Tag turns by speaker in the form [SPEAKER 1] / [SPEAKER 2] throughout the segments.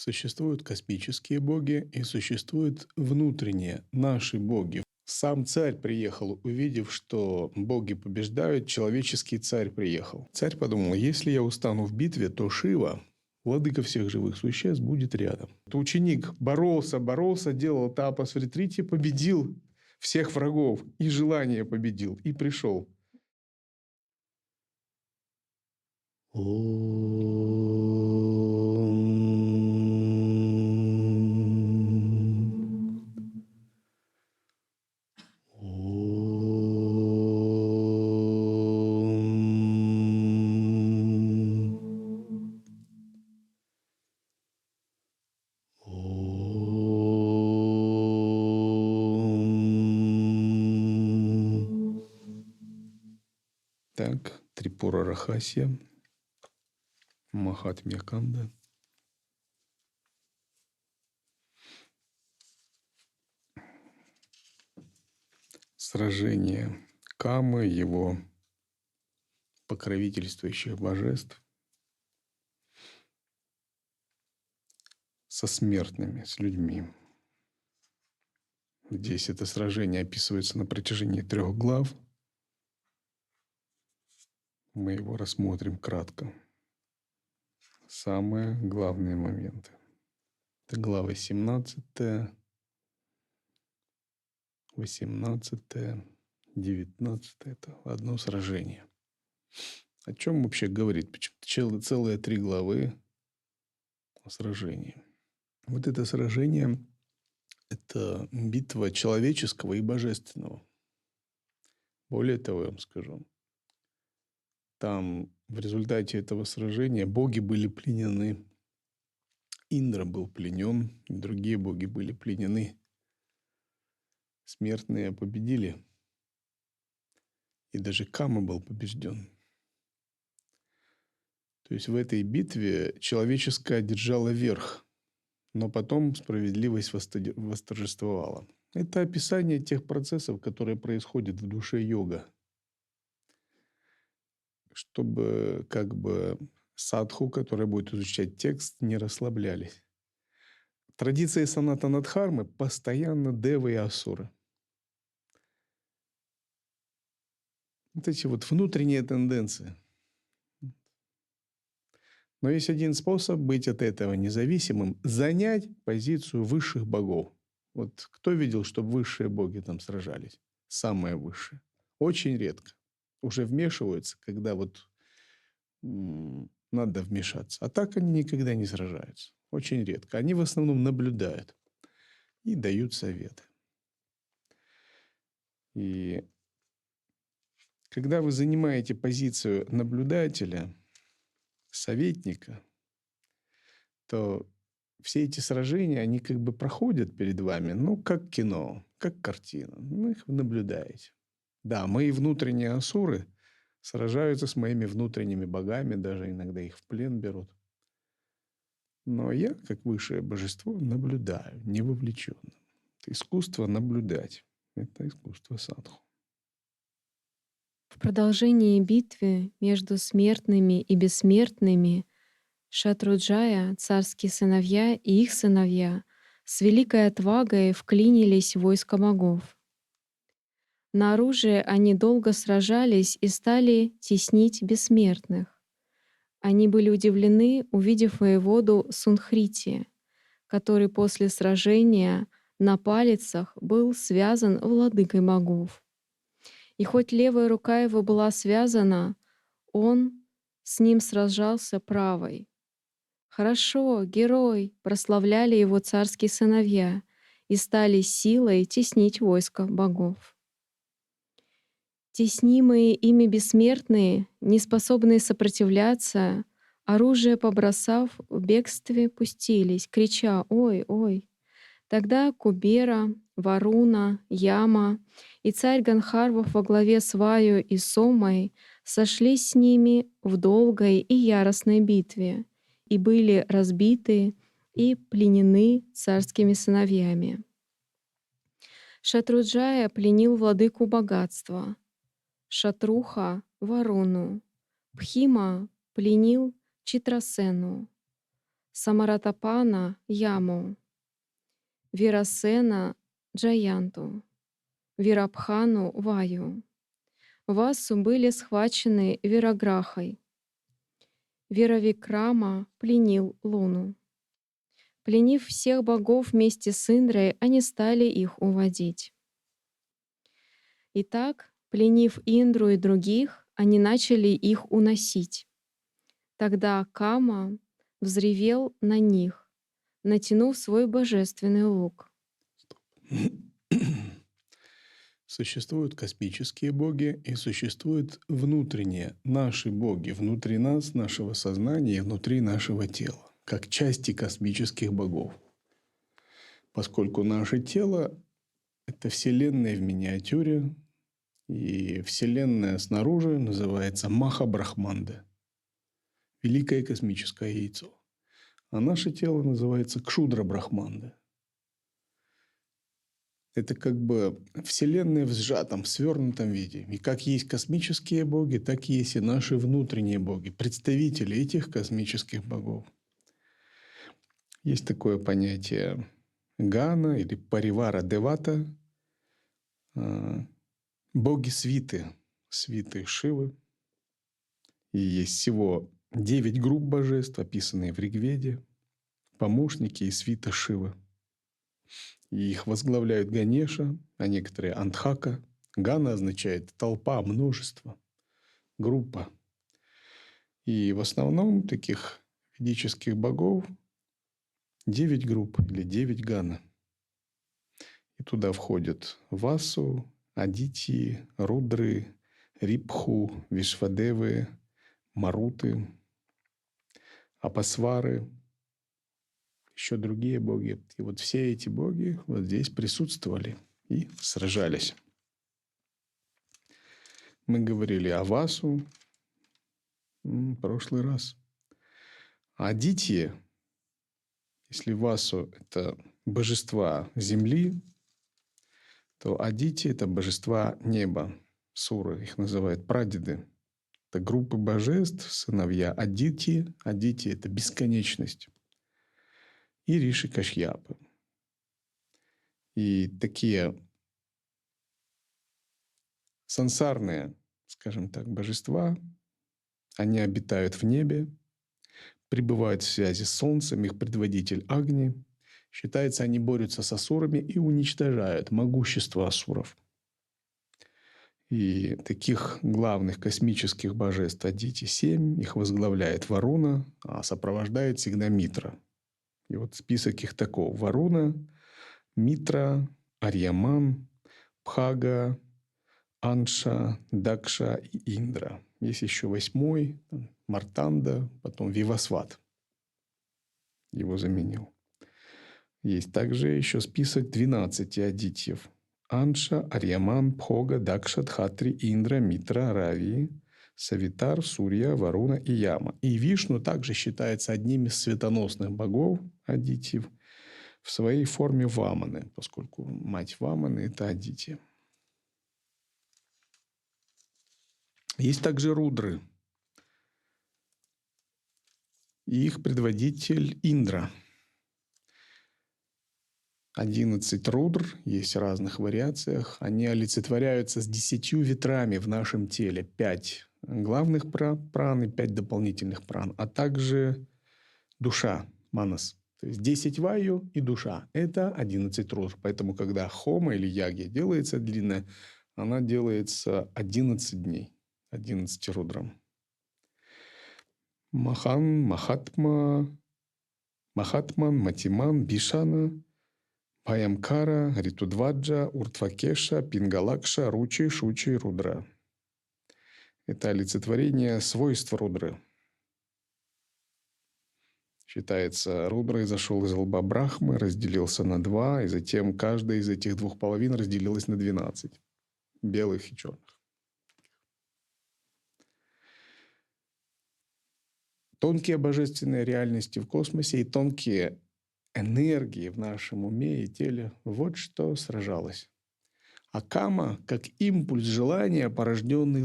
[SPEAKER 1] Существуют космические боги и существуют внутренние, наши боги. Сам царь приехал, увидев, что боги побеждают, человеческий царь приехал. Царь подумал, если я устану в битве, то Шива, владыка всех живых существ, будет рядом. Ученик боролся, делал тапас в ретрите, победил всех врагов и желание победил, и пришел. Так, Трипура Рахасья, Махатмья Канда. Сражение Камы, его покровительствующих божеств со смертными, с людьми. Здесь это сражение описывается на протяжении 3 глав. Мы его рассмотрим кратко. Самые главные моменты. Это главы 17, 18, 19. Это одно сражение. О чем вообще говорит? Почему целые 3 главы о сражении? Вот это сражение – это битва человеческого и божественного. Более того, я вам скажу, там в результате этого сражения боги были пленены. Индра был пленен, другие боги были пленены. Смертные победили. И даже Кама был побежден. То есть в этой битве человеческое одержало верх, но потом справедливость восторжествовала. Это описание тех процессов, которые происходят в душе йога. Чтобы как бы садху, который будет изучать текст, не расслаблялись. В традиции Санатана Дхармы постоянно девы и асуры. Вот эти вот внутренние тенденции. Но есть один способ быть от этого независимым – занять позицию высших богов. Вот кто видел, чтобы высшие боги там сражались? Самые высшие. Очень редко. Уже вмешиваются, когда вот надо вмешаться. А так они никогда не сражаются. Очень редко. Они в основном наблюдают и дают советы. И когда вы занимаете позицию наблюдателя, советника, то все эти сражения, они как бы проходят перед вами, ну, как кино, как картина. Вы их наблюдаете. Да, мои внутренние асуры сражаются с моими внутренними богами, даже иногда их в плен берут. Но я, как высшее божество, наблюдаю, не вовлечен. Это искусство наблюдать. Это искусство садху.
[SPEAKER 2] В продолжении битвы между смертными и бессмертными Шатруджая, царские сыновья и их сыновья с великой отвагой вклинились в войско богов. На оружие они долго сражались и стали теснить бессмертных. Они были удивлены, увидев воеводу Сунхрити, который после сражения на палицах был связан владыкой богов. И хоть левая рука его была связана, он с ним сражался правой. «Хорошо, герой!» — прославляли его царские сыновья и стали силой теснить войско богов. Теснимые ими бессмертные, неспособные сопротивляться, оружие побросав, в бегстве пустились, крича «Ой, ой!». Тогда Кубера, Варуна, Яма и царь Ганхарвов во главе с Ваю и Сомой сошлись с ними в долгой и яростной битве и были разбиты и пленены царскими сыновьями. Шатруджая пленил владыку богатства, Шатруха — Варуну, Пхима пленил Читрасену, Самаратапана — Яму, Вирасена — Джаянту, Вирабхану — Ваю. Васу были схвачены Вираграхой. Виравикрама пленил Луну. Пленив всех богов вместе с Индрой, они стали их уводить. Итак, пленив Индру и других, они начали их уносить. Тогда Кама взревел на них, натянув свой божественный лук.
[SPEAKER 1] Существуют космические боги и существуют внутренние, наши боги, внутри нас, нашего сознания и внутри нашего тела, как части космических богов. Поскольку наше тело — это Вселенная в миниатюре, и Вселенная снаружи называется Маха-Брахманда, великое космическое яйцо. А наше тело называется Кшудра-Брахманда. Это как бы Вселенная в сжатом, в свернутом виде. И как есть космические боги, так и есть и наши внутренние боги, представители этих космических богов. Есть такое понятие Гана или Паривара Девата, боги свиты, свиты Шивы. И есть всего 9 групп божеств, описанные в Ригведе, помощники и свита Шивы. И их возглавляют Ганеша, а некоторые Антхака. Гана означает толпа, множество, группа. И в основном таких ведических богов 9 групп или 9 гана. И туда входят Васу, Адити, Рудры, Рипху, Вишвадевы, Маруты, Апасвары, еще другие боги. И вот все эти боги вот здесь присутствовали и сражались. Мы говорили о Васу в прошлый раз. А Адитьи, если Васу — это божества земли, то Адити — это божества неба, суры, их называют прадеды. Это группы божеств, сыновья Адити. Адити — это бесконечность. И Риши Кашьяпы. И такие сансарные, скажем так, божества, они обитают в небе, пребывают в связи с Солнцем, их предводитель Агни. Считается, они борются с асурами и уничтожают могущество асуров. И таких главных космических божеств Адити 7, их возглавляет Варуна, а сопровождает всегда Митра. И вот список их таков: Варуна, Митра, Арьяман, Бхага, Анша, Дакша и Индра. Есть еще 8-й, Мартанда, потом Вивасват его заменил. Есть также еще список 12 адитьев. Анша, Арьяман, Бхога, Дакша, Дхатри, Индра, Митра, Рави, Савитар, Сурья, Варуна и Яма. И Вишну также считается одним из светоносных богов адитьев в своей форме Ваманы, поскольку мать Ваманы — это Адити. Есть также рудры. И их предводитель Индра. 11 рудр, есть в разных вариациях. Они олицетворяются с 10 ветрами в нашем теле. 5 главных пран и 5 дополнительных пран, а также душа, манас. То есть 10 ваю и душа. Это 11 рудр. Поэтому, когда хома или яги делается длинная, она делается 11 дней. 11 рудрам. Махан, Махатман, Матиман, Бишана, Бхаямкара, Ритудваджа, Уртвакеша, Пингалакша, Ручи, Шучи, Рудра. Это олицетворение свойств рудры. Считается, рудра изошел из лба Брахмы, разделился на 2, и затем каждая из этих 2 половин разделилась на 12. Белых и черных. Тонкие божественные реальности в космосе и тонкие энергии в нашем уме и теле — вот что сражалось. А Кама, как импульс желания, порожденный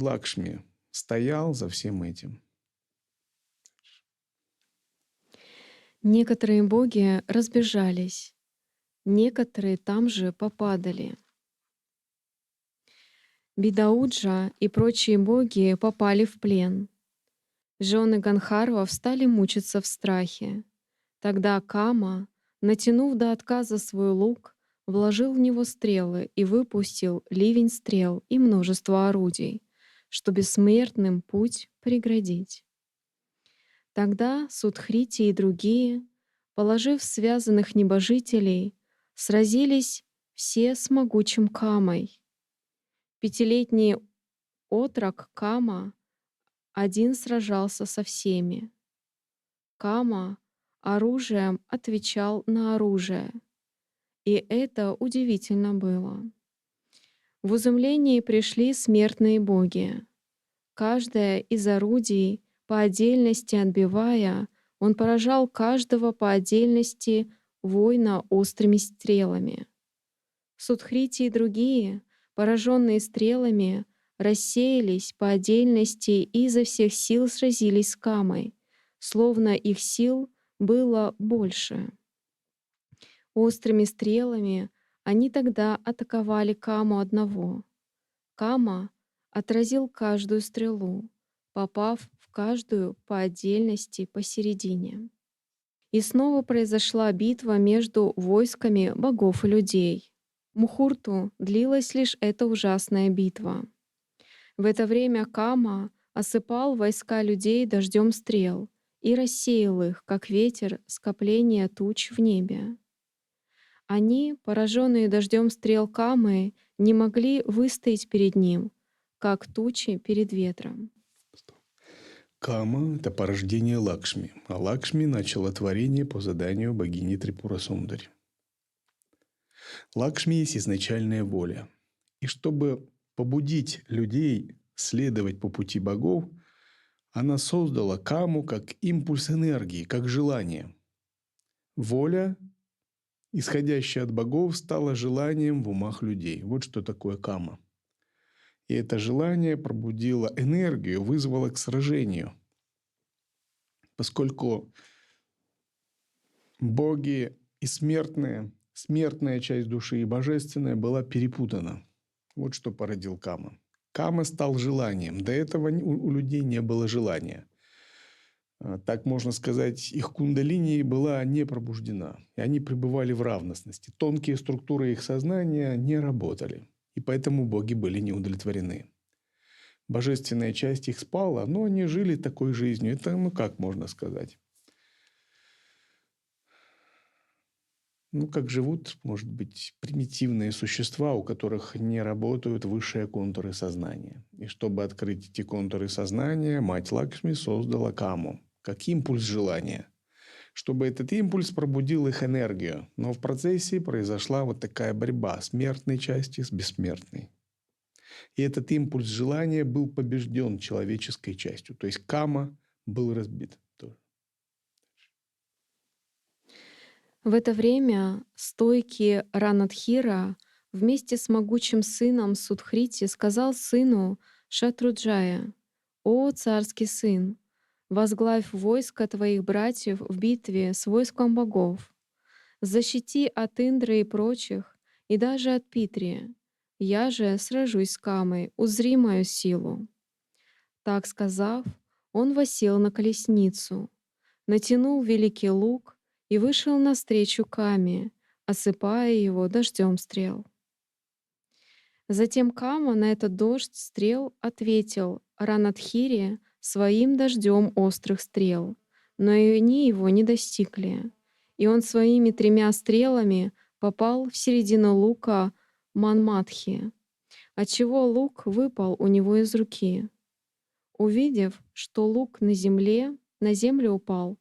[SPEAKER 2] Некоторые боги разбежались, некоторые там же попадали. Бидауджа и прочие боги попали в плен. Жены Ганхарвов стали мучиться в страхе. Тогда Кама, натянув до отказа свой лук, вложил в него стрелы и выпустил ливень стрел и множество орудий, чтобы смертным путь преградить. Тогда Судхрити и другие, положив связанных небожителей, сразились все с могучим Камой. Пятилетний отрок Кама один сражался со всеми. Кама оружием отвечал на оружие. И это удивительно было. В изумлении пришли смертные боги. Каждое из орудий по отдельности отбивая, он поражал каждого по отдельности воина острыми стрелами. Судхрити и другие, пораженные стрелами, рассеялись по отдельности и изо всех сил сразились с Камой, словно их сил было больше. Острыми стрелами они тогда атаковали Каму одного. Кама отразил каждую стрелу, попав в каждую по отдельности посередине. И снова произошла битва между войсками богов и людей. Мухурту длилась лишь эта ужасная битва. В это время Кама осыпал войска людей дождем стрел и рассеял их, как ветер, скопление туч в небе. Они, пораженные дождем стрел Камы, не могли выстоять перед ним, как тучи перед ветром.
[SPEAKER 1] Кама — это порождение Лакшми, а Лакшми начало творение по заданию богини Трипура Сундари. Лакшми есть изначальная воля. И чтобы побудить людей следовать по пути богов, она создала Каму как импульс энергии, как желание. Воля, исходящая от богов, стала желанием в умах людей. Вот что такое Кама. И это желание пробудило энергию, вызвало к сражению. Поскольку боги и смертные, смертная часть души и божественная была перепутана. Вот что породил Кама. Кама стал желанием. До этого у людей не было желания. Так можно сказать, их кундалини была не пробуждена. И они пребывали в равностности. Тонкие структуры их сознания не работали. И поэтому боги были не удовлетворены. Божественная часть их спала, но они жили такой жизнью. Это, как можно сказать? Как живут, может быть, примитивные существа, у которых не работают высшие контуры сознания. И чтобы открыть эти контуры сознания, мать Лакшми создала Каму, как импульс желания, чтобы этот импульс пробудил их энергию. Но в процессе произошла вот такая борьба смертной части с бессмертной. И этот импульс желания был побежден человеческой частью. То есть Кама был разбит.
[SPEAKER 2] В это время стойкий Ранадхира вместе с могучим сыном Судхрити сказал сыну Шатруджая: «О царский сын, возглавь войско твоих братьев в битве с войском богов. Защити от Индры и прочих, и даже от Питри. Я же сражусь с Камой, узри мою силу». Так сказав, он воссел на колесницу, натянул великий лук и вышел навстречу Каме, осыпая его дождем стрел. Затем Кама на этот дождь стрел ответил Ранадхире своим дождем острых стрел, но и они его не достигли, и он своими 3 стрелами попал в середину лука Манматхи, отчего лук выпал у него из руки. Увидев, что лук на землю упал,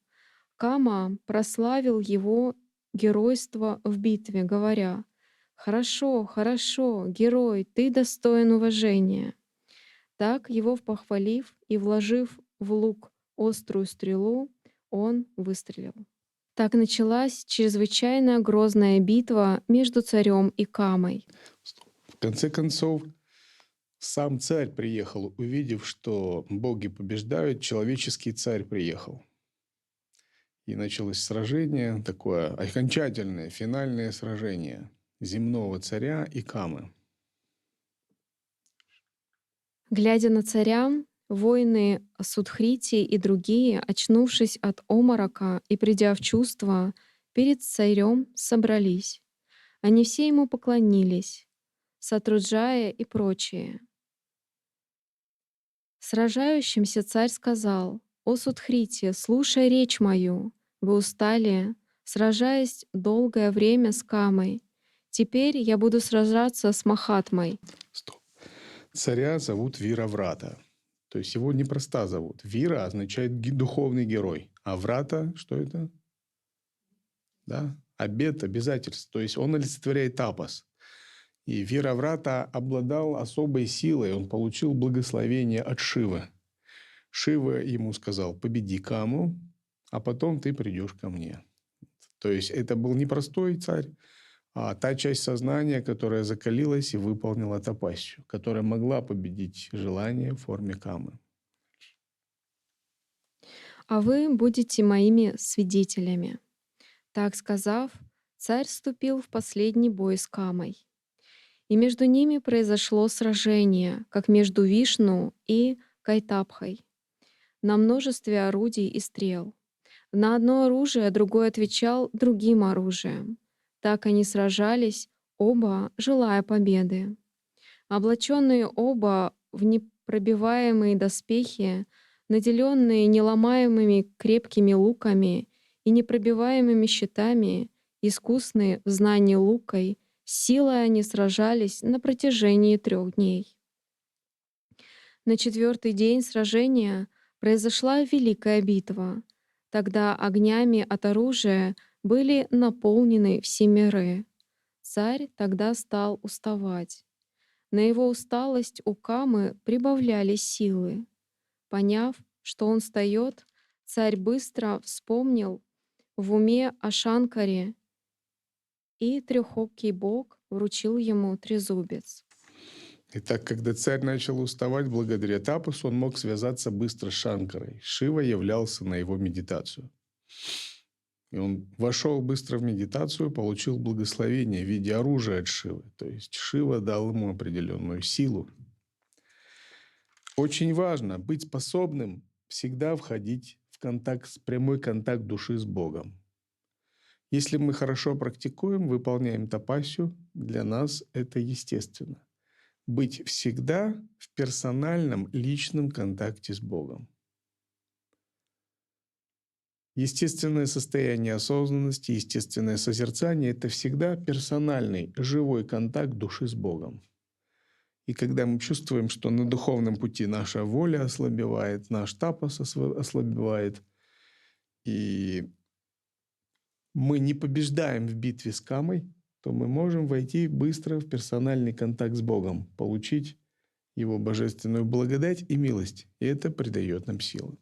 [SPEAKER 2] Кама прославил его геройство в битве, говоря: «Хорошо, хорошо, герой, ты достоин уважения». Так, его похвалив и вложив в лук острую стрелу, он выстрелил. Так началась чрезвычайно грозная битва между царем и Камой.
[SPEAKER 1] В конце концов, сам царь приехал, увидев, что боги побеждают, человеческий царь приехал. И началось сражение, такое окончательное, финальное сражение земного царя и Камы.
[SPEAKER 2] Глядя на царя, воины Судхрити и другие, очнувшись от оморока и придя в чувство, перед царем собрались. Они все ему поклонились, Сатруджая и прочие. Сражающимся царь сказал: «О Судхрити, слушай речь мою. Вы устали, сражаясь долгое время с Камой. Теперь я буду сражаться с Махатмой».
[SPEAKER 1] Стоп. Царя зовут Вираврата. То есть его непросто зовут. Вира означает духовный герой. А Врата, что это? Да? Обет, обязательств. То есть он олицетворяет тапас. И Вираврата обладал особой силой. Он получил благословение от Шивы. Шива ему сказал: победи Каму, а потом ты придешь ко мне. То есть это был не простой царь, а та часть сознания, которая закалилась и выполнила тапассию, которая могла победить желание в форме камы.
[SPEAKER 2] «А вы будете моими свидетелями». Так сказав, царь вступил в последний бой с Камой. И между ними произошло сражение, как между Вишну и Кайтапхой, на множестве орудий и стрел. На одно оружие другой отвечал другим оружием. Так они сражались, оба желая победы. Облаченные оба в непробиваемые доспехи, наделенные неломаемыми крепкими луками и непробиваемыми щитами, искусные в знании лукой, силой они сражались на протяжении 3 дней. На 4-й день сражения произошла великая битва. Тогда огнями от оружия были наполнены все миры. Царь тогда стал уставать. На его усталость у Камы прибавлялись силы. Поняв, что он встает, царь быстро вспомнил в уме о Шанкаре, и трехокий бог вручил ему трезубец.
[SPEAKER 1] Итак, когда царь начал уставать благодаря тапасу, он мог связаться быстро с Шанкарой. Шива являлся на его медитацию. И он вошел быстро в медитацию, получил благословение в виде оружия от Шивы. То есть Шива дал ему определенную силу. Очень важно быть способным всегда входить в контакт, прямой контакт души с Богом. Если мы хорошо практикуем, выполняем тапассию, для нас это естественно. Быть всегда в персональном, личном контакте с Богом. Естественное состояние осознанности, естественное созерцание – это всегда персональный, живой контакт души с Богом. И когда мы чувствуем, что на духовном пути наша воля ослабевает, наш тапас ослабевает, и мы не побеждаем в битве с камой, то мы можем войти быстро в персональный контакт с Богом, получить Его божественную благодать и милость. И это придает нам силы.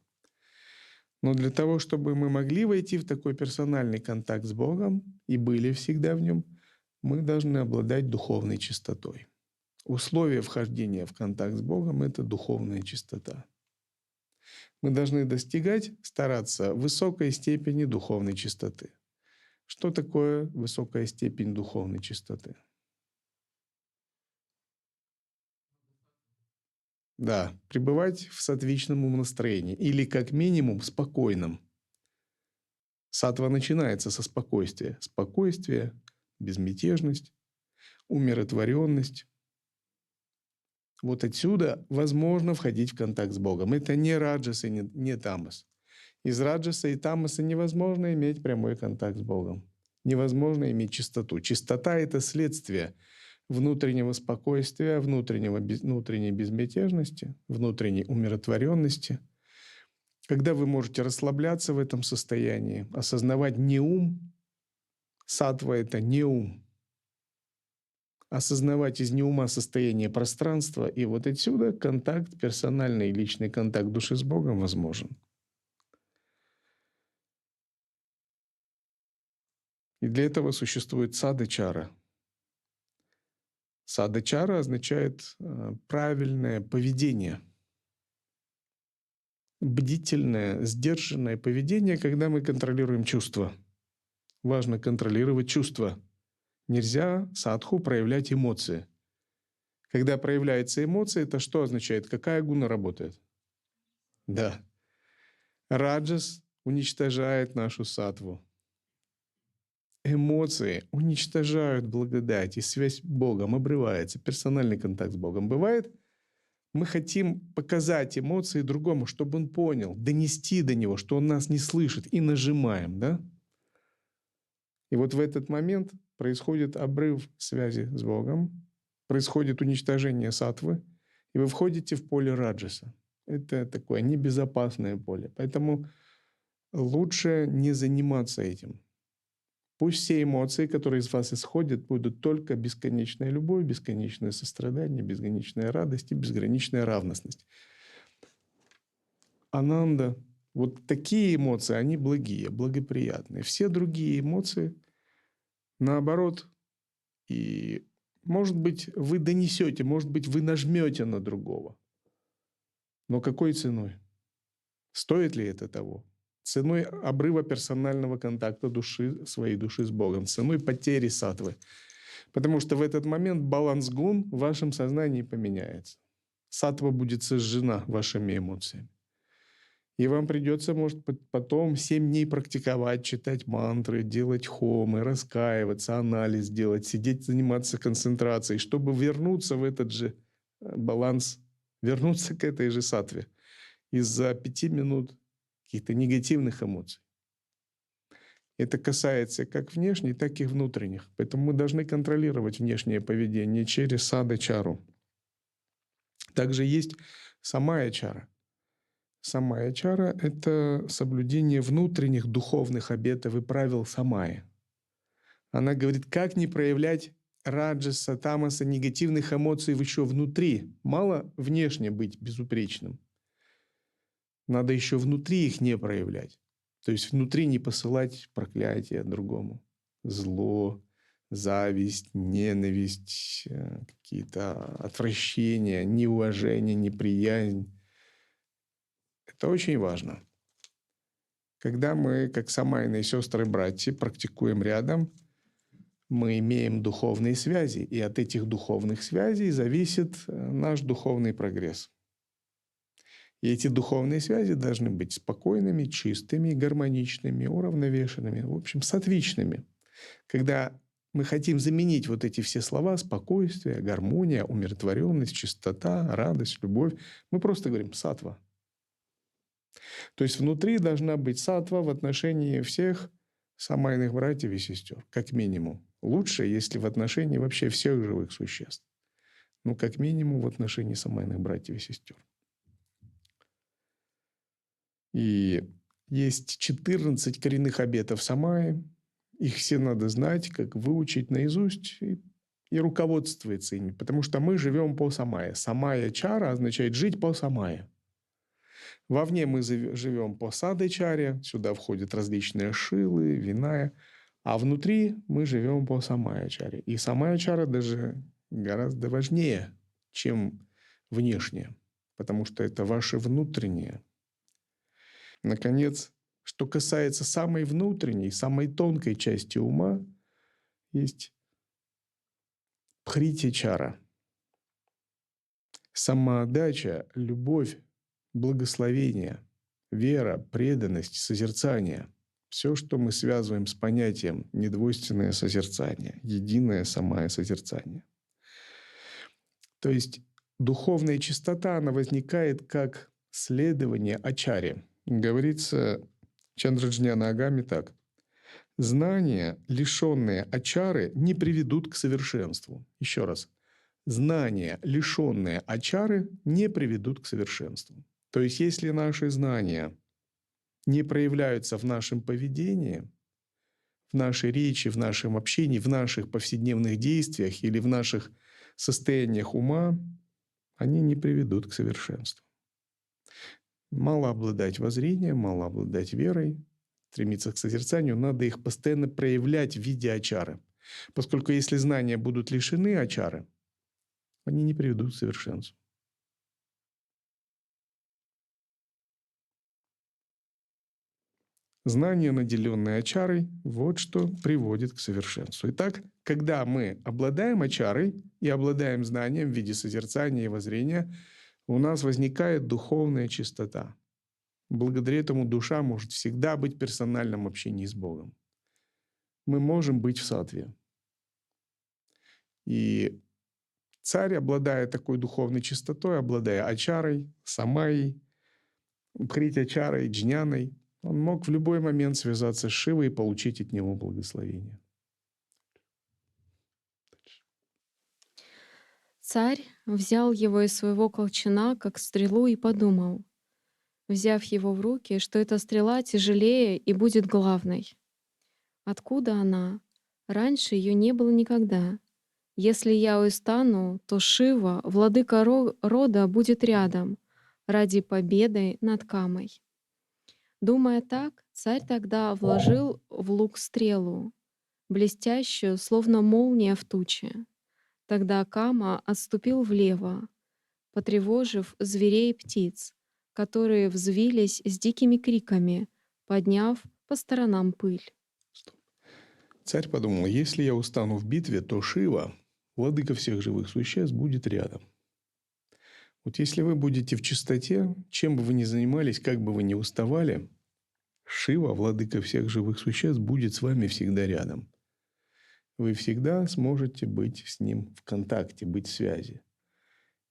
[SPEAKER 1] Но для того, чтобы мы могли войти в такой персональный контакт с Богом и были всегда в нем, мы должны обладать духовной чистотой. Условие вхождения в контакт с Богом – это духовная чистота. Мы должны достигать, стараться высокой степени духовной чистоты. Что такое высокая степень духовной чистоты? Да, пребывать в саттвичном умонастроении или как минимум спокойном. Саттва начинается со спокойствия. Спокойствие, безмятежность, умиротворенность. Вот отсюда возможно входить в контакт с Богом. Это не раджас и не тамас. Из раджаса и тамаса невозможно иметь прямой контакт с Богом. Невозможно иметь чистоту. Чистота – это следствие внутреннего спокойствия, внутренней безмятежности, внутренней умиротворенности. Когда вы можете расслабляться в этом состоянии, осознавать не ум, саттва – это не ум, осознавать из неума состояние пространства, и вот отсюда контакт, персональный личный контакт души с Богом возможен. И для этого существует садачара. Садачара означает правильное поведение. бдительное, сдержанное поведение, когда мы контролируем чувства. Важно контролировать чувства. Нельзя садху проявлять эмоции. Когда проявляется эмоция, это что означает? Какая гуна работает? Да. Раджас уничтожает нашу саттву. Эмоции уничтожают благодать, и связь с Богом обрывается, персональный контакт с Богом. Бывает, мы хотим показать эмоции другому, чтобы он понял, донести до него, что он нас не слышит, и нажимаем, да? И вот в этот момент происходит обрыв связи с Богом, происходит уничтожение саттвы, и вы входите в поле раджаса. Это такое небезопасное поле. Поэтому лучше не заниматься этим. Пусть все эмоции, которые из вас исходят, будут только бесконечная любовь, бесконечное сострадание, бесконечная радость и безграничная равностность. Ананда. Вот такие эмоции, они благие, благоприятные. Все другие эмоции, наоборот, и, может быть, вы донесете, может быть, вы нажмете на другого. Но какой ценой? Стоит ли это того? Ценой обрыва персонального контакта души, своей души с Богом, ценой потери саттвы. Потому что в этот момент баланс гун в вашем сознании поменяется. Саттва будет сожжена вашими эмоциями. И вам придется, может, потом 7 дней практиковать, читать мантры, делать хомы, раскаиваться, анализ делать, сидеть, заниматься концентрацией, чтобы вернуться в этот же баланс, вернуться к этой же саттве из-за 5 минут каких-то негативных эмоций. Это касается как внешних, так и внутренних. Поэтому мы должны контролировать внешнее поведение через сада-чару. Также есть самая-чара. Самая-чара — это соблюдение внутренних духовных обетов и правил самаи. Она говорит, как не проявлять раджаса, тамаса, негативных эмоций еще внутри. Мало внешне быть безупречным. Надо еще внутри их не проявлять. То есть внутри не посылать проклятие другому. Зло, зависть, ненависть, какие-то отвращения, неуважение, неприязнь. Это очень важно. Когда мы, как самайные сестры и братья, практикуем рядом, мы имеем духовные связи, и от этих духовных связей зависит наш духовный прогресс. И эти духовные связи должны быть спокойными, чистыми, гармоничными, уравновешенными, в общем, сатвичными. Когда мы хотим заменить вот эти все слова — спокойствие, гармония, умиротворенность, чистота, радость, любовь, мы просто говорим «саттва». То есть внутри должна быть саттва в отношении всех самайных братьев и сестер, как минимум. Лучше, если в отношении вообще всех живых существ. Ну, как минимум в отношении самайных братьев и сестер. И есть 14 коренных обетов самаи. Их все надо знать, как выучить наизусть и руководствоваться ими. Потому что мы живем по самае. Самая-чара означает жить по самае. Вовне мы живем по сады-чаре. Сюда входят различные шилы, виная. А внутри мы живем по самая-чаре. И самая-чара даже гораздо важнее, чем внешнее. Потому что это ваше внутреннее. Наконец, что касается самой внутренней, самой тонкой части ума, есть пхрити-чара. Самоотдача, любовь, благословение, вера, преданность, созерцание. Все, что мы связываем с понятием недвойственное созерцание, единое самое созерцание. То есть духовная чистота, она возникает как следование ачаре. Говорится Чандрачняна Агами так. Знания, лишенные ачары, не приведут к совершенству. Еще раз. Знания, лишенные ачары, не приведут к совершенству. То есть если наши знания не проявляются в нашем поведении, в нашей речи, в нашем общении, в наших повседневных действиях или в наших состояниях ума, они не приведут к совершенству. Мало обладать воззрением, мало обладать верой, стремиться к созерцанию, надо их постоянно проявлять в виде ачары. Поскольку если знания будут лишены ачары, они не приведут к совершенству. Знание, наделенное ачарой, вот что приводит к совершенству. Итак, когда мы обладаем ачарой и обладаем знанием в виде созерцания и воззрения, у нас возникает духовная чистота. Благодаря этому душа может всегда быть в персональном общении с Богом. Мы можем быть в саттве. И царь, обладая такой духовной чистотой, обладая ачарой, самайей, бхрити-ачарой, джняной, он мог в любой момент связаться с Шивой и получить от него благословение.
[SPEAKER 2] Царь взял его из своего колчана, как стрелу, и подумал, взяв его в руки, что эта стрела тяжелее и будет главной. Откуда она? Раньше ее не было никогда. Если я устану, то Шива, владыка рода, будет рядом ради победы над Камой. Думая так, царь тогда вложил в лук стрелу, блестящую, словно молния в туче. Тогда Кама отступил влево, потревожив зверей и птиц, которые взвились с дикими криками, подняв по сторонам пыль.
[SPEAKER 1] Царь подумал, если я устану в битве, то Шива, владыка всех живых существ, будет рядом. Вот если вы будете в чистоте, чем бы вы ни занимались, как бы вы ни уставали, Шива, владыка всех живых существ, будет с вами всегда рядом. Вы всегда сможете быть с ним в контакте, быть в связи.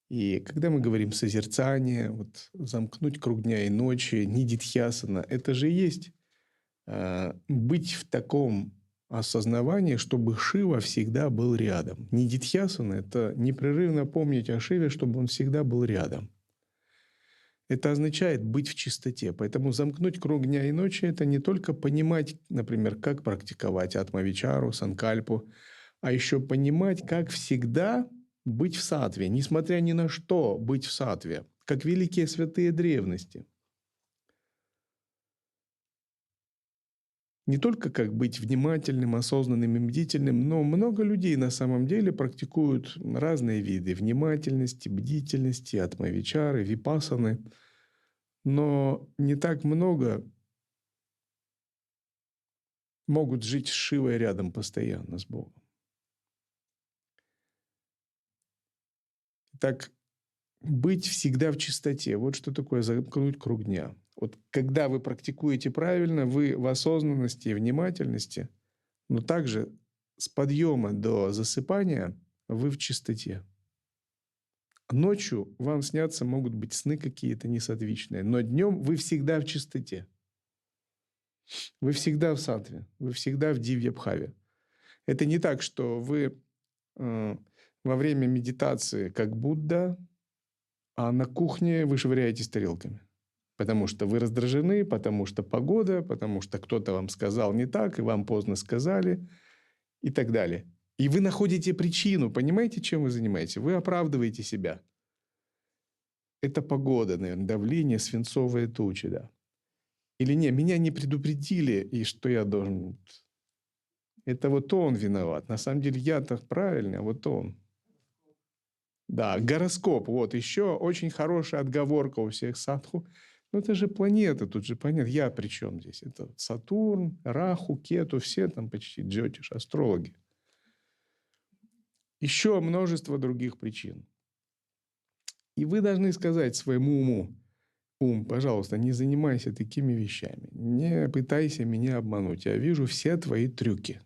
[SPEAKER 1] И когда мы говорим созерцание, вот, замкнуть круг дня и ночи, нидидхьясана, это же и есть быть в таком осознавании, чтобы Шива всегда был рядом. Нидидхьясана – это непрерывно помнить о Шиве, чтобы он всегда был рядом. Это означает быть в чистоте. Поэтому замкнуть круг дня и ночи – это не только понимать, например, как практиковать атмавичару, санкальпу, а еще понимать, как всегда быть в саттве, несмотря ни на что быть в саттве, как великие святые древности. Не только как быть внимательным, осознанным и бдительным, но много людей на самом деле практикуют разные виды внимательности, бдительности, атмавичары, випассаны. Но не так много могут жить с Шивой рядом постоянно, с Богом. Так быть всегда в чистоте. Вот что такое замкнуть круг дня. Вот когда вы практикуете правильно, вы в осознанности и внимательности, но также с подъема до засыпания вы в чистоте. Ночью вам снятся, могут быть сны какие-то несоответственные, но днем вы всегда в чистоте. Вы всегда в саттве, вы всегда в дивья-бхаве. Это не так, что вы во время медитации как Будда, а на кухне вы швыряетесь тарелками. Потому что вы раздражены, потому что погода, потому что кто-то вам сказал не так, и вам поздно сказали, и так далее. И вы находите причину, понимаете, чем вы занимаетесь? Вы оправдываете себя. Это погода, наверное, давление, свинцовые тучи, да. Или не, меня не предупредили, и что я должен... Это вот он виноват. На самом деле я-то правильный, а вот он. Да, гороскоп. Вот еще очень хорошая отговорка у всех садху. Ну, это же планеты, тут же понятно. Я при чем здесь? Это Сатурн, Раху, Кету, все там почти джотиш, астрологи. Еще множество других причин. И вы должны сказать своему уму: ум, пожалуйста, не занимайся такими вещами. Не пытайся меня обмануть. Я вижу все твои трюки.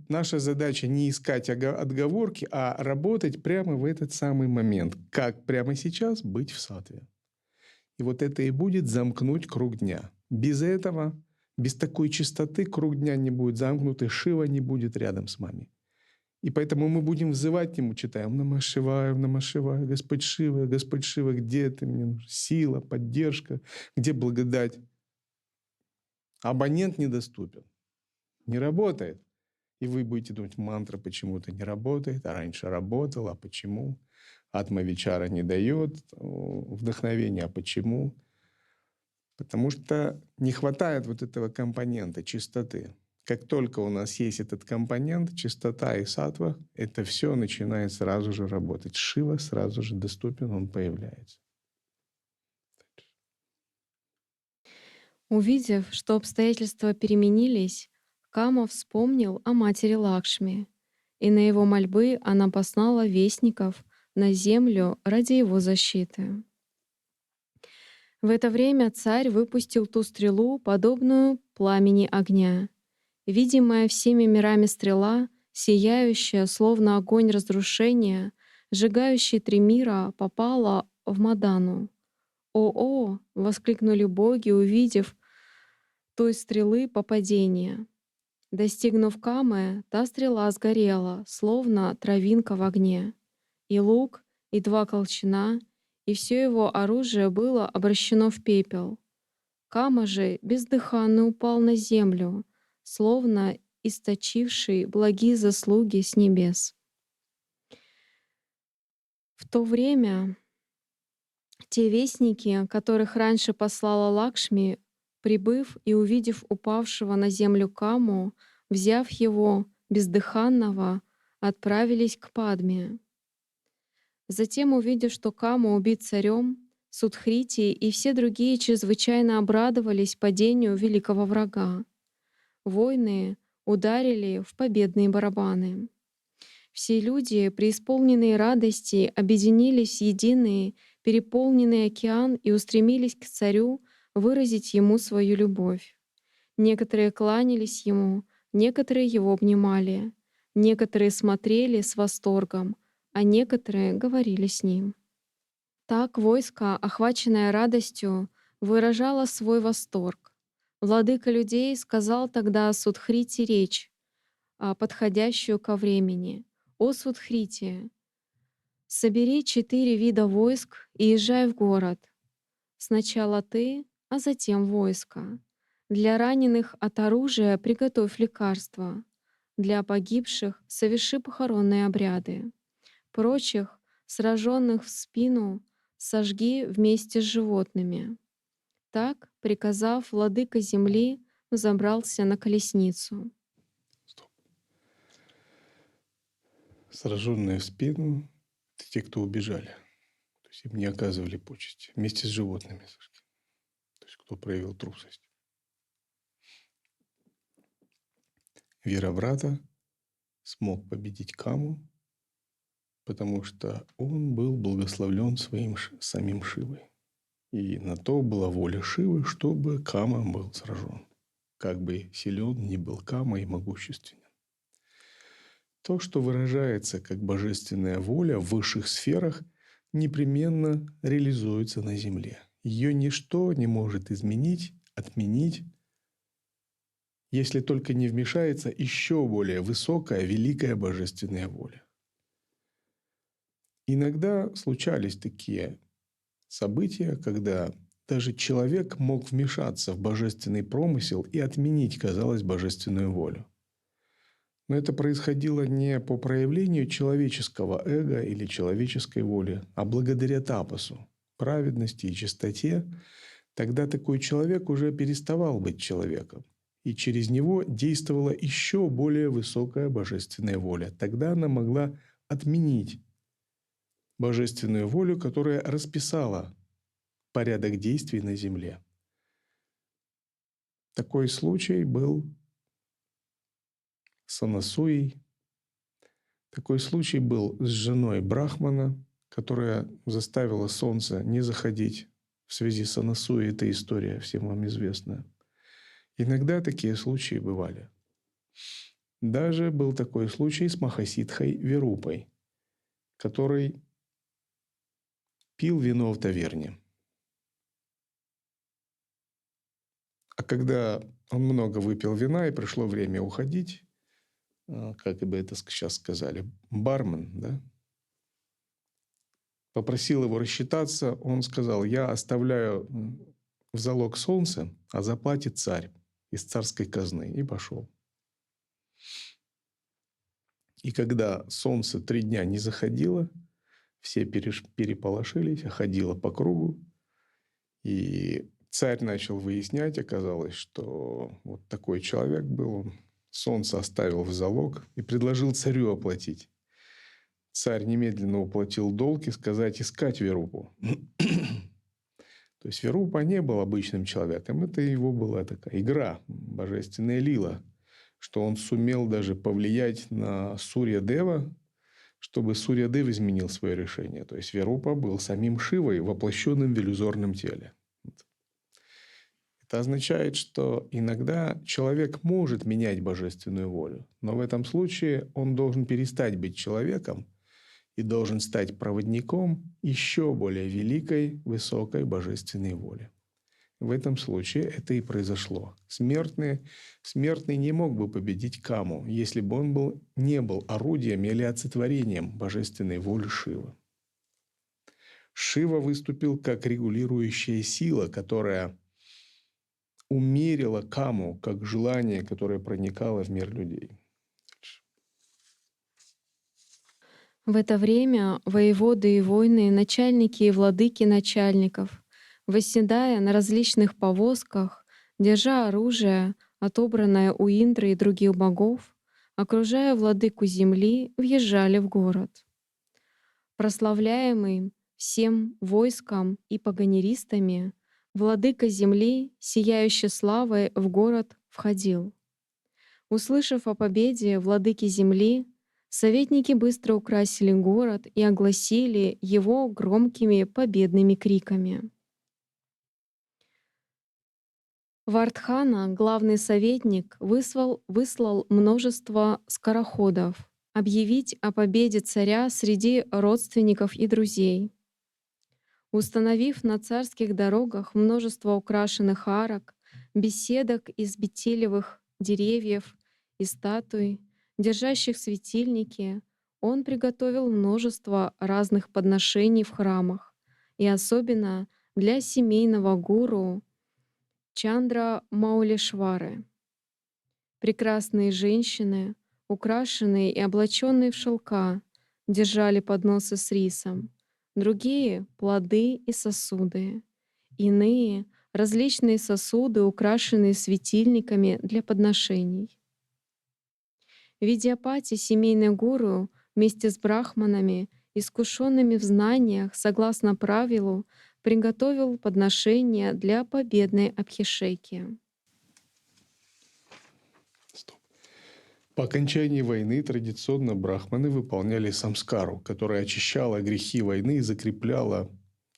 [SPEAKER 1] Наша задача не искать отговорки, а работать прямо в этот самый момент. Как прямо сейчас быть в саттве. И вот это и будет замкнуть круг дня. Без этого, без такой чистоты круг дня не будет замкнут, и Шива не будет рядом с вами. И поэтому мы будем взывать к нему, читаем Нама Шивая, Господь Шива, где ты мне нужен? Сила, поддержка, где благодать? Абонент недоступен, не работает. И вы будете думать, мантра почему-то не работает, а раньше работала, а почему? Атмавичара не дает вдохновения, а почему? Потому что не хватает вот этого компонента чистоты. Как только у нас есть этот компонент, чистота и саттва, это все начинает сразу же работать. Шива сразу же доступен, он появляется.
[SPEAKER 2] Увидев, что обстоятельства переменились, Кама вспомнил о матери Лакшми, и на его мольбы она послала вестников на землю ради его защиты. В это время царь выпустил ту стрелу, подобную пламени огня. Видимая всеми мирами стрела, сияющая, словно огонь разрушения, сжигающий три мира, попала в Мадану. «О-о!» — воскликнули боги, увидев той стрелы попадение. Достигнув Камы, та стрела сгорела, словно травинка в огне. И лук, и два колчана, и все его оружие было обращено в пепел. Кама же бездыханно упал на землю, словно источивший благие заслуги с небес. В то время те вестники, которых раньше послала Лакшми, прибыв и увидев упавшего на землю Каму, взяв его бездыханного, отправились к Падме. Затем, увидев, что Кама убит царем, Судхрити и все другие чрезвычайно обрадовались падению великого врага. Воины ударили в победные барабаны. Все люди, преисполненные радости, объединились в единый, переполненный океан и устремились к царю выразить ему свою любовь. Некоторые кланялись ему, некоторые его обнимали, некоторые смотрели с восторгом, а некоторые говорили с ним. Так войско, охваченное радостью, выражало свой восторг. Владыка людей сказал тогда Судхрити речь, подходящую ко времени. «О Судхрити, собери 4 вида войск и езжай в город. Сначала ты, а затем войско. Для раненых от оружия приготовь лекарства. Для погибших соверши похоронные обряды. Прочих, сраженных в спину, сожги вместе с животными». Так, приказав, владыка земли взобрался на колесницу.
[SPEAKER 1] Стоп. Сраженные в спину — это те, кто убежали. То есть им не оказывали почести. Вместе с животными сожгли. То есть кто проявил трусость. Вираврата смог победить Каму, потому что он был благословлен своим самим Шивой. И на то была воля Шивы, чтобы Кама был сражен. Как бы силен ни был Кама и могущественен. То, что выражается как божественная воля в высших сферах, непременно реализуется на Земле. Ее ничто не может изменить, отменить, если только не вмешается еще более высокая, великая божественная воля. Иногда случались такие события, когда даже человек мог вмешаться в божественный промысел и отменить, казалось, божественную волю. Но это происходило не по проявлению человеческого эго или человеческой воли, а благодаря тапасу, праведности и чистоте. Тогда такой человек уже переставал быть человеком, и через него действовала еще более высокая божественная воля. Тогда она могла отменить божественную волю, которая расписала порядок действий на земле. Такой случай был с Анасуей. Такой случай был с женой Брахмана, которая заставила солнце не заходить в связи с Анасуей. Эта история всем вам известна. Иногда такие случаи бывали. Даже был такой случай с Махасидхой Вирупой, который пил вино в таверне. А когда он много выпил вина и пришло время уходить, как бы это сейчас сказали, бармен, да, попросил его рассчитаться, он сказал: «Я оставляю в залог солнце, а заплатит царь из царской казны». И пошел. И когда солнце 3 дня не заходило, все переполошились, ходило по кругу. И царь начал выяснять, оказалось, что вот такой человек был, он солнце оставил в залог и предложил царю оплатить. Царь немедленно уплатил долг и сказать искать Вирупу. То есть Вирупа не был обычным человеком, это его была такая игра, божественная лила, что он сумел даже повлиять на Сурья-дева, чтобы Сурья-дев изменил свое решение. То есть Вирупа был самим Шивой, воплощенным в иллюзорном теле. Это означает, что иногда человек может менять божественную волю, но в этом случае он должен перестать быть человеком и должен стать проводником еще более великой, высокой божественной воли. В этом случае это и произошло. Смертный не мог бы победить Каму, если бы он не был орудием или олицетворением божественной воли Шивы. Шива выступил как регулирующая сила, которая умерила Каму как желание, которое проникало в мир людей.
[SPEAKER 2] В это время воеводы и воины, начальники и владыки начальников, восседая на различных повозках, держа оружие, отобранное у Индры и других богов, окружая владыку земли, въезжали в город. Прославляемый всем войском и погонеристами, владыка земли, сияющий славой, в город входил. Услышав о победе владыки земли, советники быстро украсили город и огласили его громкими победными криками. Вардхана, главный советник, выслал множество скороходов объявить о победе царя среди родственников и друзей. Установив на царских дорогах множество украшенных арок, беседок из бетелевых деревьев и статуй, держащих светильники, он приготовил множество разных подношений в храмах, и особенно для семейного гуру Чандра Маулешвары. Прекрасные женщины, украшенные и облаченные в шелка, держали подносы с рисом, другие — плоды и сосуды, иные — различные сосуды, украшенные светильниками для подношений. Видьяпати, семейный гуру, вместе с брахманами, искушенными в знаниях, согласно правилу, приготовил подношения для победной Абхишеки.
[SPEAKER 1] По окончании войны традиционно брахманы выполняли самскару, которая очищала грехи войны и закрепляла,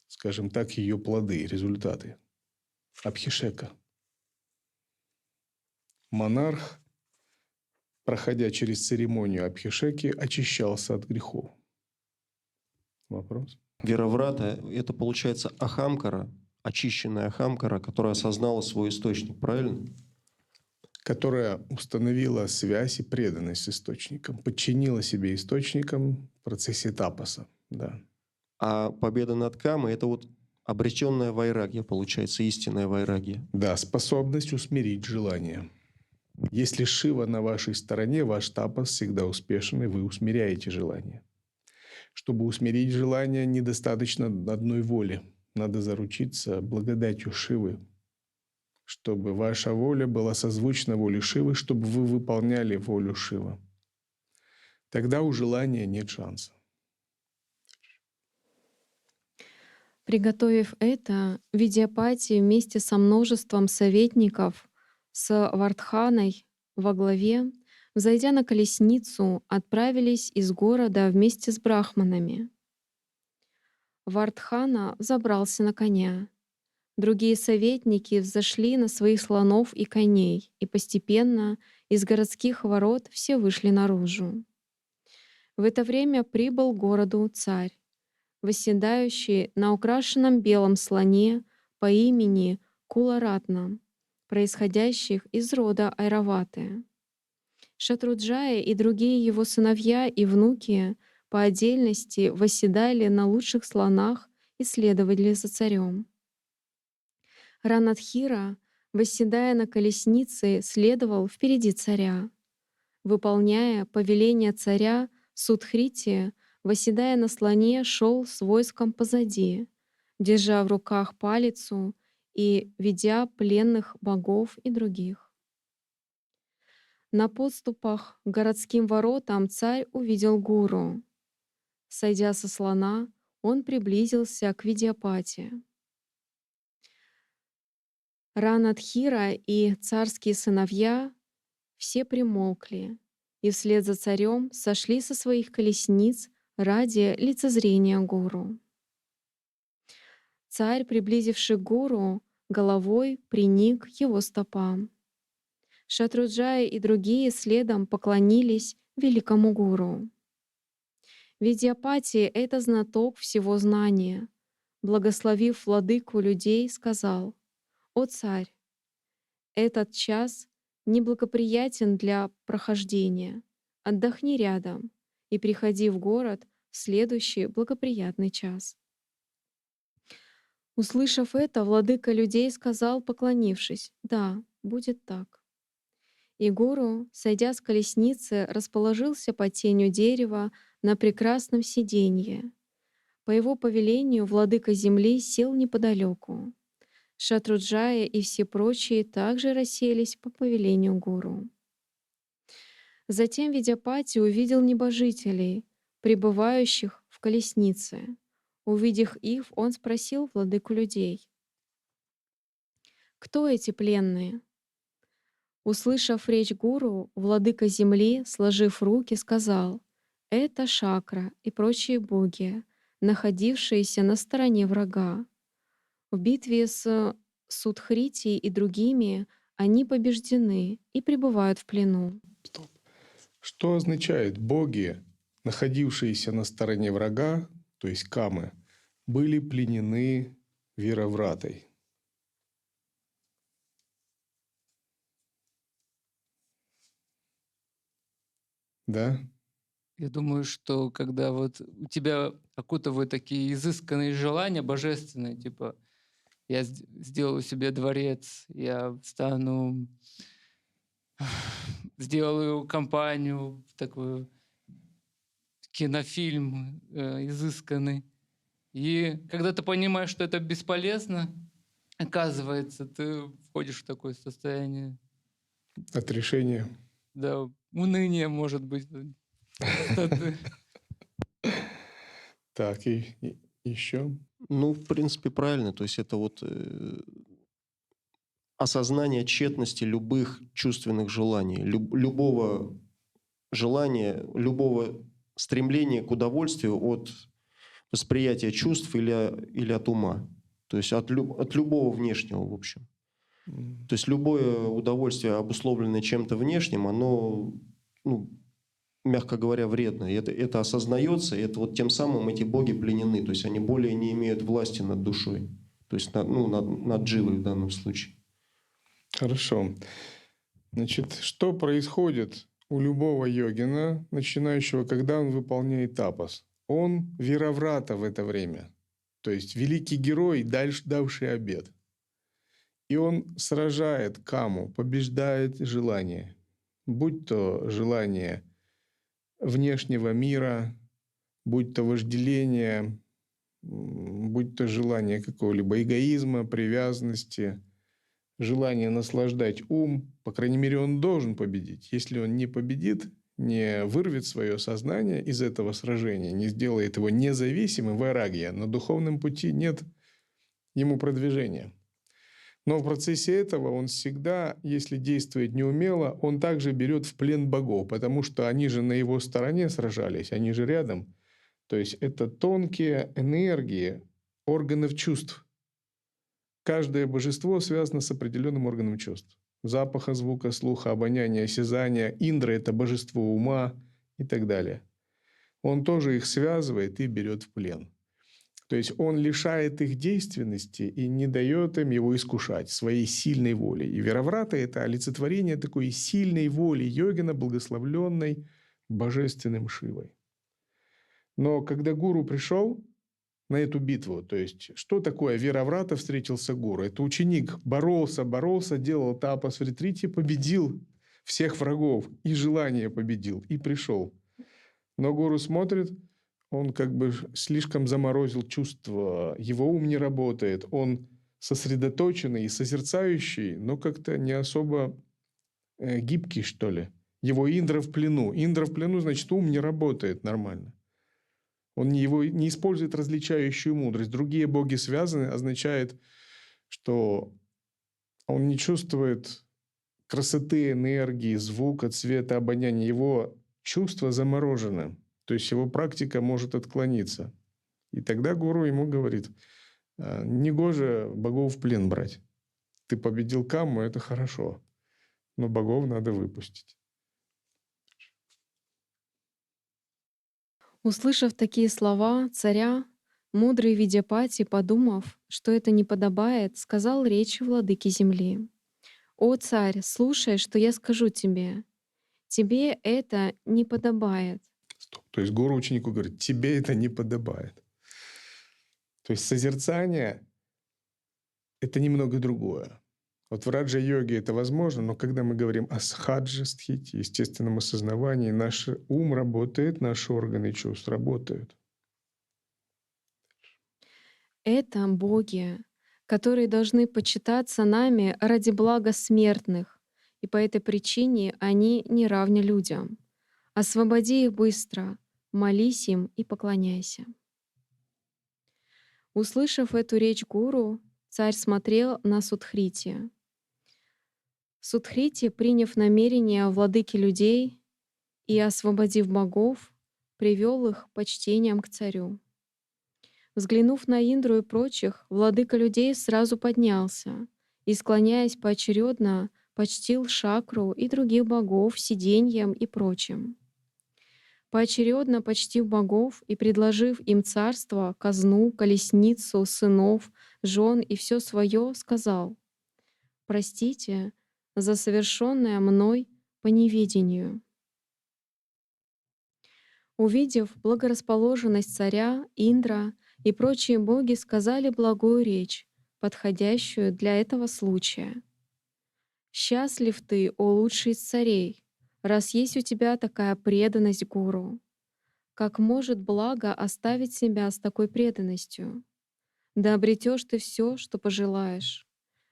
[SPEAKER 1] скажем так, ее плоды, результаты. Абхишека. Монарх, проходя через церемонию Абхишеки, очищался от грехов. Вопрос?
[SPEAKER 3] Вироврата — это, получается, Ахамкара, очищенная Ахамкара, которая осознала свой источник, правильно?
[SPEAKER 1] Которая установила связь и преданность с источником, подчинила себе источникам в процессе тапаса. Да.
[SPEAKER 3] А победа над Камой — это вот обретенная вайрагья, получается, истинная вайрагья.
[SPEAKER 1] Да, способность усмирить желание. Если Шива на вашей стороне, ваш тапас всегда успешен, и вы усмиряете желание. Чтобы усмирить желание, недостаточно одной воли. Надо заручиться благодатью Шивы, чтобы ваша воля была созвучна воле Шивы, чтобы вы выполняли волю Шива. Тогда у желания нет шанса.
[SPEAKER 2] Приготовив это, Видьяпати вместе со множеством советников с Вардханой во главе, взойдя на колесницу, отправились из города вместе с брахманами. Вардхана взобрался на коня. Другие советники взошли на своих слонов и коней, и постепенно из городских ворот все вышли наружу. В это время прибыл к городу царь, восседающий на украшенном белом слоне по имени Куларатна, происходящих из рода Айраваты. Шатруджая и другие его сыновья и внуки по отдельности восседали на лучших слонах и следовали за царем. Ранадхира, восседая на колеснице, следовал впереди царя. Выполняя повеление царя, Судхрити, восседая на слоне, шел с войском позади, держа в руках палицу и ведя пленных богов и других. На подступах к городским воротам царь увидел гуру. Сойдя со слона, он приблизился к Видьяпати. Ранадхира и царские сыновья все примолкли и вслед за царем сошли со своих колесниц ради лицезрения гуру. Царь, приблизивший к гуру, головой приник к его стопам. Шатруджая и другие следом поклонились великому гуру. Видьяпати — это знаток всего знания. Благословив владыку людей, сказал: «О царь, этот час неблагоприятен для прохождения. Отдохни рядом и приходи в город в следующий благоприятный час». Услышав это, владыка людей сказал, поклонившись: «Да, будет так». И гуру, сойдя с колесницы, расположился под тенью дерева на прекрасном сиденье. По его повелению владыка земли сел неподалеку. Шатруджая и все прочие также расселись по повелению гуру. Затем Видяпати увидел небожителей, пребывающих в колеснице. Увидев их, он спросил владыку людей: «Кто эти пленные?» Услышав речь гуру, владыка земли, сложив руки, сказал: «Это Шакра и прочие боги, находившиеся на стороне врага. В битве с Судхрити и другими они побеждены и пребывают в плену».
[SPEAKER 1] Стоп. Что означает боги, находившиеся на стороне врага, то есть камы, были пленены Виравратой? Да?
[SPEAKER 4] Я думаю, что когда вот у тебя окутывают такие изысканные желания божественные, типа я сделаю себе дворец, я стану, сделаю компанию, такую кинофильм изысканный. И когда ты понимаешь, что это бесполезно, оказывается, ты входишь в такое состояние,
[SPEAKER 1] Отрешение.
[SPEAKER 4] да, уныния, может быть, пустоты.
[SPEAKER 1] Так, и еще?
[SPEAKER 3] Ну, в принципе, правильно. То есть это вот осознание тщетности любых чувственных желаний, любого желания, любого стремления к удовольствию от восприятия чувств или от ума. То есть от любого внешнего, в общем. То есть любое удовольствие, обусловленное чем-то внешним, оно, ну, мягко говоря, вредно. И это осознается, и это вот тем самым эти боги пленены. То есть они более не имеют власти над душой. То есть над дживой в данном случае.
[SPEAKER 1] Хорошо. Значит, что происходит у любого йогина, начинающего, когда он выполняет тапас? Он вираврата в это время. То есть великий герой, давший обет. И он сражает каму, побеждает желание. Будь то желание внешнего мира, будь то вожделение, будь то желание какого-либо эгоизма, привязанности, желание наслаждать ум, по крайней мере, он должен победить. Если он не победит, не вырвет свое сознание из этого сражения, не сделает его независимым, вайрагья, на духовном пути нет ему продвижения. Но в процессе этого он всегда, если действует неумело, он также берет в плен богов, потому что они же на его стороне сражались, они же рядом. То есть это тонкие энергии органов чувств. Каждое божество связано с определенным органом чувств. Запаха, звука, слуха, обоняния, осязания. Индра — это божество ума и так далее. Он тоже их связывает и берет в плен. То есть он лишает их действенности и не дает им его искушать своей сильной волей. И Вираврата — это олицетворение такой сильной воли йогина, благословленной божественным Шивой. Но когда гуру пришел на эту битву, то есть что такое Вираврата встретился гуру? Это ученик боролся, делал тапас в ретрите, победил всех врагов и желание победил, и пришел. Но гуру смотрит, он как бы слишком заморозил чувства, его ум не работает, он сосредоточенный и созерцающий, но как-то не особо гибкий, что ли. Его Индра в плену. Индра в плену, значит, ум не работает нормально. Он его не использует различающую мудрость. Другие боги связаны, означает, что Он не чувствует красоты, энергии, звука, цвета, обоняния. Его чувства заморожены. То есть его практика может отклониться. И тогда гуру ему говорит: негоже богов в плен брать. Ты победил Камму, это хорошо, но богов надо выпустить.
[SPEAKER 2] Услышав такие слова царя, мудрый Видяпати, подумав, что это не подобает, сказал речь владыке земли: «О царь, слушай, что я скажу тебе. Тебе это не подобает».
[SPEAKER 1] Стоп. То есть гуру ученику говорит: тебе это не подобает. То есть созерцание — это немного другое. Вот в раджа-йоге это возможно, но когда мы говорим о схаджа стхити, естественном осознавании, наш ум работает, наши органы чувств работают.
[SPEAKER 2] Это боги, которые должны почитаться нами ради блага смертных, и по этой причине они не равны людям. Освободи их быстро, молись им и поклоняйся. Услышав эту речь гуру, царь смотрел на Судхрити. Судхрити, приняв намерение владыки людей и освободив богов, привел их почтением к царю. Взглянув на Индру и прочих, владыка людей сразу поднялся и, склоняясь поочередно, почтил Шакру и других богов сиденьем и прочим. Поочередно почтив богов и предложив им царство, казну, колесницу, сынов, жен и все свое, сказал: «Простите за совершенное мной по неведению». Увидев благорасположенность царя, Индра и прочие боги сказали благую речь, подходящую для этого случая. «Счастлив ты, о лучший из царей, раз есть у тебя такая преданность гуру. Как может благо оставить себя с такой преданностью? Да обретешь ты все, что пожелаешь.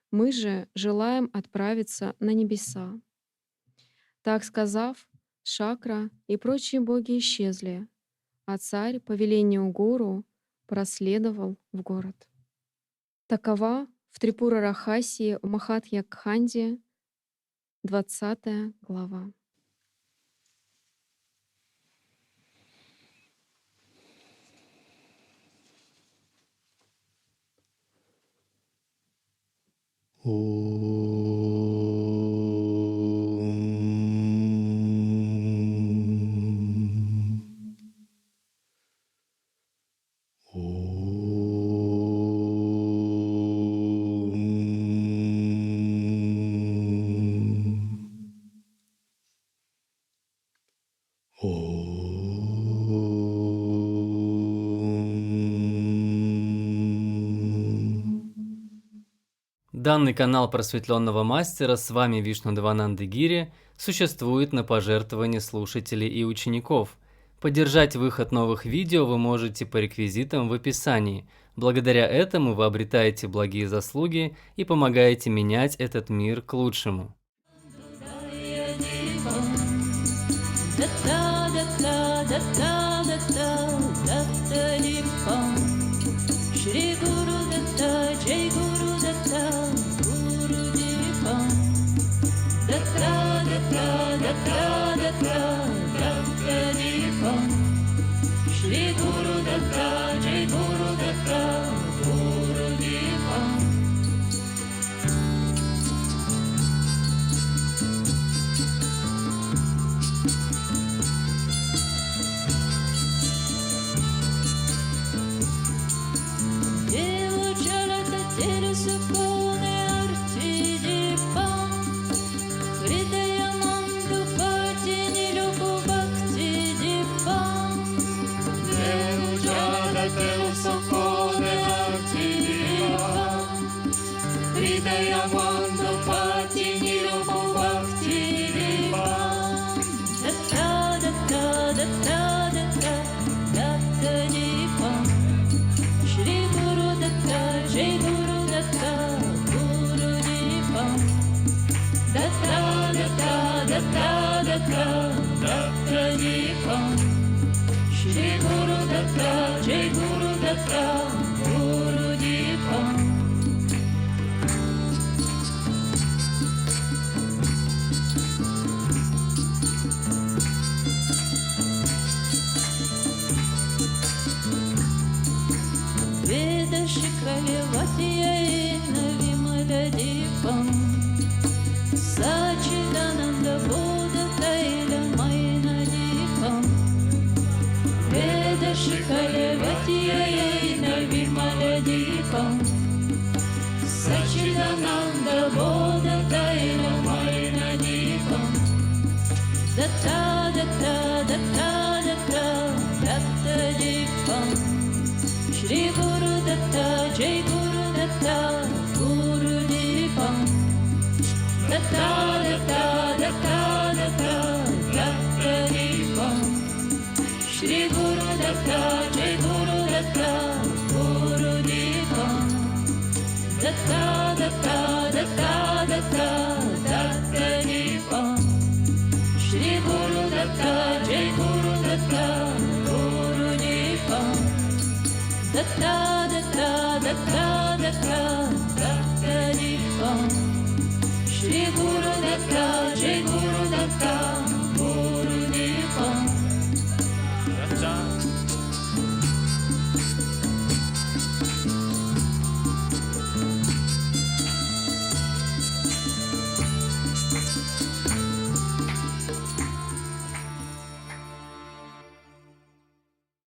[SPEAKER 2] Мы же желаем отправиться на небеса». Так сказав, Шакра и прочие боги исчезли, а царь по велению гуру проследовал в город. Такова в Трипура-Рахасии в Махатья-Кханде 20 глава.
[SPEAKER 5] Данный канал Просветленного Мастера, с вами Вишнудевананда Гири, существует на пожертвования слушателей и учеников. Поддержать выход новых видео вы можете по реквизитам в описании. Благодаря этому вы обретаете благие заслуги и помогаете менять этот мир к лучшему.
[SPEAKER 6] Shri Guru Datta, Jai Guru Datta, Guru Deepam. Devo Jalata Tere Sukone Arti Deepam, Hridaya Mandu Pati Nirubu Bhakti Deepam. Hridaya Bandhu Pati Nirubu Bhakti Deepam. Datta Datta Datta Datta Datta Deepam. Shri Guru Datta, Jai Guru Datta, Guru Deepam. Datta Datta Datta Datta Datta Deepam. Shri Guru Datta, Jai Guru Datta, Guru Deepam. Kalyavatyena Vimaladipam Sachidananda Buddha Taila Mainadipam Vedashi Kalyavatyena Vimaladipam Sachidananda Buddha Taila Mainadipam Datta Datta Datta Datta Datta Dipam Shri Guru Datta Jai Guru Datta Guru Dipam Datta Datta Datta Datta Datta Dipam Shri Guru Datta Jai Guru Datta Guru Dipam Datta Datta Datta Datta Datta Dipam Shri Guru Datta Jai Guru Datta Guru Dipam Datta